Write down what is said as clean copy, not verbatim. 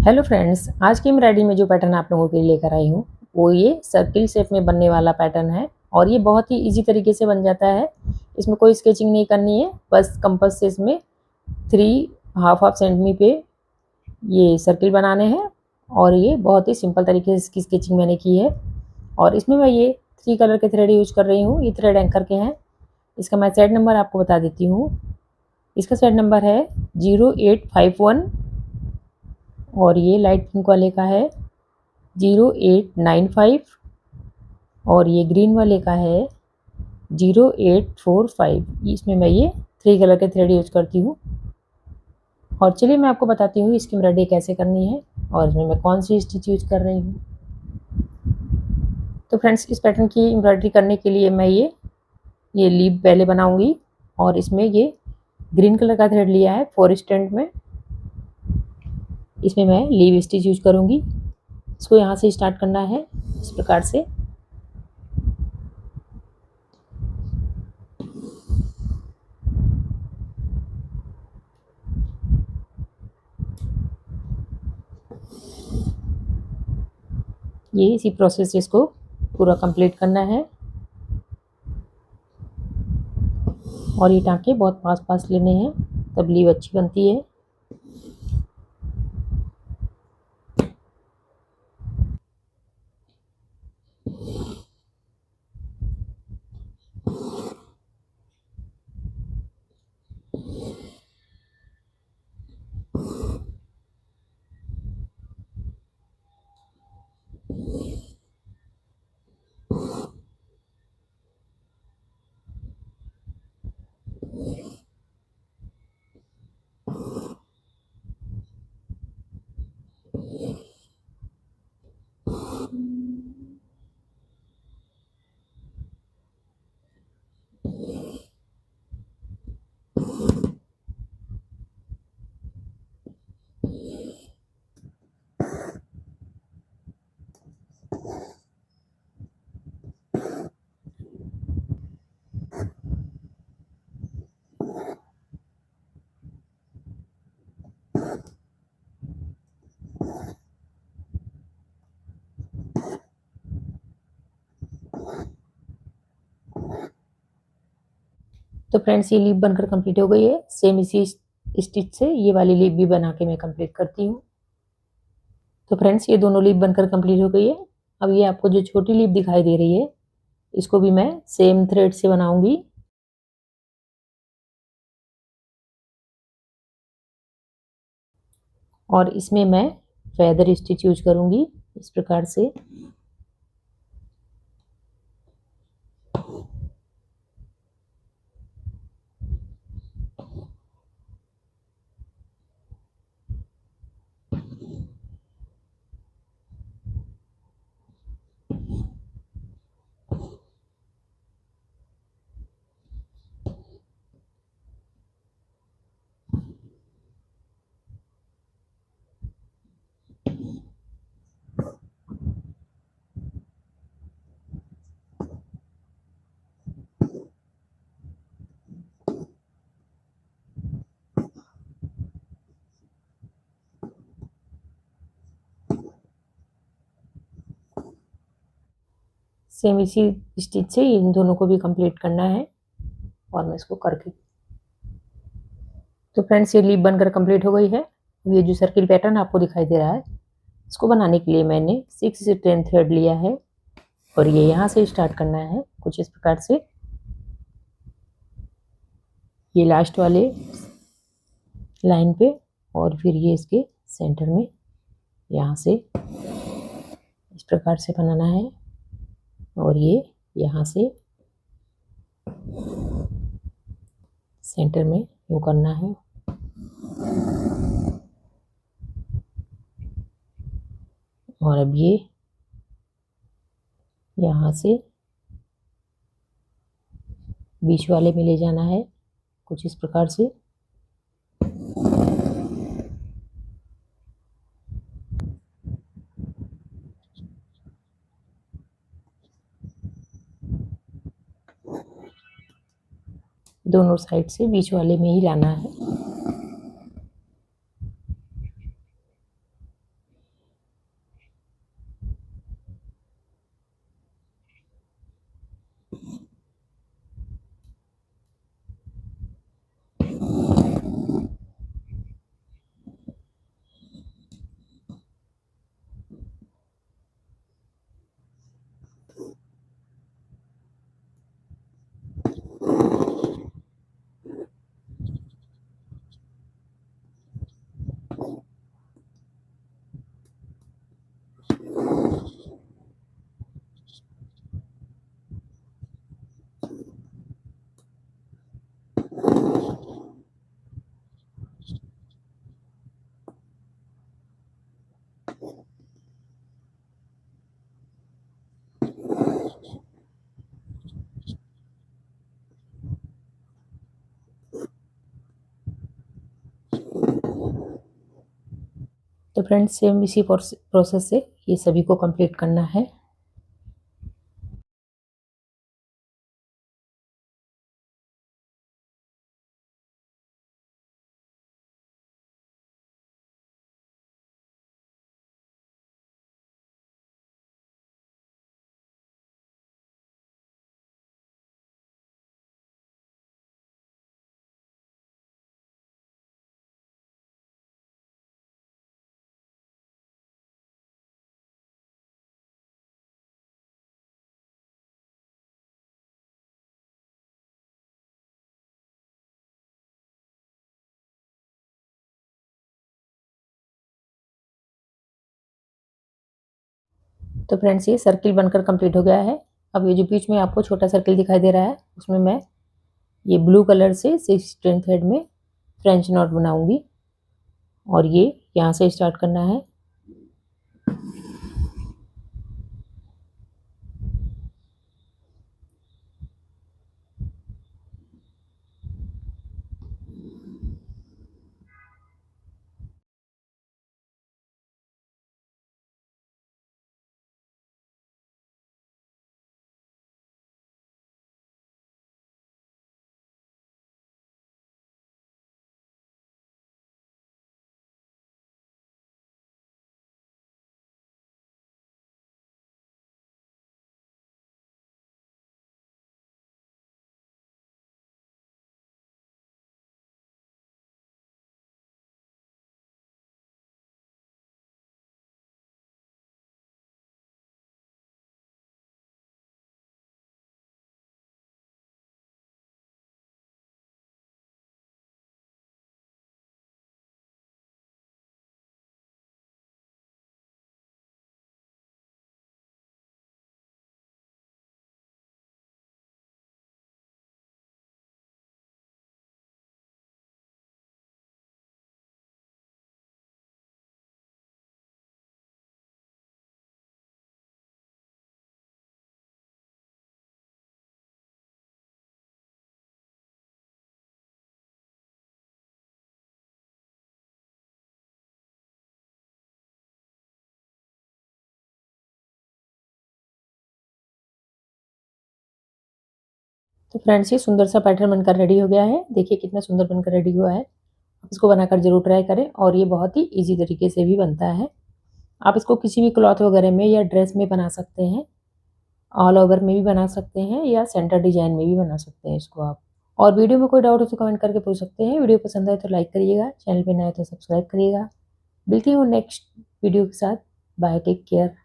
Hello friends, आज की embroidery में जो पैटर्न आप लोगों के लिए लेकर आई हूँ वो ये सर्किल शेप में बनने वाला पैटर्न है और ये बहुत ही इजी तरीके से बन जाता है। इसमें कोई स्केचिंग नहीं करनी है, बस कंपास से इसमें 3 हाफ सेंटीमी पे ये सर्किल बनाने हैं और ये बहुत ही सिंपल तरीके से इसकी स्केचिंग मैंने की है। और इसमें मैं ये 3 कलर के थ्रेड यूज कर रही हूँ। ये थ्रेड एंकर के हैं। इसका मैं सेट नंबर आपको बता देती हूँ। इसका सेट नंबर है 0851 और ये लाइट पिंक वाले का है 0895 और ये ग्रीन वाले का है 0845। इसमें मैं ये 3 कलर के थ्रेड यूज करती हूँ। और चलिए मैं आपको बताती हूँ इसकी एम्ब्रॉयडरी कैसे करनी है और इसमें मैं कौन सी स्टिच यूज कर रही हूँ। तो फ्रेंड्स, इस पैटर्न की एम्ब्रॉयडरी करने के लिए मैं ये लीफ पहले बनाऊंगी और इसमें ये ग्रीन कलर का थ्रेड लिया है 4 स्टैंड में। इसमें मैं लीव स्टिच यूज करूंगी। इसको यहाँ से स्टार्ट करना है इस प्रकार से। ये इसी प्रोसेस से इसको पूरा कंप्लीट करना है और ये टाँके बहुत पास पास लेने हैं, तब लीव अच्छी बनती है। तो फ्रेंड्स, ये लीफ बनकर कंप्लीट हो गई है। सेम इसी स्टिच से ये वाली लीफ भी बना के मैं कंप्लीट करती हूँ। तो फ्रेंड्स, ये दोनों लीफ बनकर कंप्लीट हो गई है। अब ये आपको जो छोटी लीफ दिखाई दे रही है इसको भी मैं सेम थ्रेड से बनाऊंगी। और इसमें मैं फेदर स्टिच यूज करूंगी इस प्रकार से। सेम इसी स्टिच से इन दोनों को भी कंप्लीट करना है और मैं इसको करके। तो फ्रेंड्स, ये लीफ बनकर कंप्लीट हो गई है। ये जो सर्किल पैटर्न आपको दिखाई दे रहा है इसको बनाने के लिए मैंने 6 से 10 थ्रेड लिया है और ये यहाँ से स्टार्ट करना है कुछ इस प्रकार से। ये लास्ट वाले लाइन पे और फिर ये इसके सेंटर में यहाँ से इस प्रकार से बनाना है और ये यहाँ से सेंटर में यूँ करना है। और अब ये यहाँ से बीच वाले में ले जाना है कुछ इस प्रकार से। दोनों साइड से बीच वाले में ही लाना है। तो फ्रेंड्स सेम इसी प्रोसेस से ये सभी को कंप्लीट करना है। तो फ्रेंड्स ये सर्किल बनकर कंप्लीट हो गया है। अब ये जो बीच में आपको छोटा सर्किल दिखाई दे रहा है उसमें मैं ये ब्लू कलर से 16 थ्रेड में फ्रेंच नॉट बनाऊंगी और ये यहाँ से स्टार्ट करना है। तो फ्रेंड्स ये सुंदर सा पैटर्न बनकर रेडी हो गया है। देखिए कितना सुंदर बनकर रेडी हुआ है। आप इसको बनाकर जरूर ट्राई करें और ये बहुत ही इजी तरीके से भी बनता है। आप इसको किसी भी क्लॉथ वगैरह में या ड्रेस में बना सकते हैं, ऑल ओवर में भी बना सकते हैं या सेंटर डिजाइन में भी बना सकते हैं इसको आप। और वीडियो में कोई डाउट हो तो कमेंट करके पूछ सकते हैं। वीडियो पसंद आए तो लाइक करिएगा, चैनल पे नए तो सब्सक्राइब करिएगा। मिलती हूँ नेक्स्ट वीडियो के साथ। Bye, take care.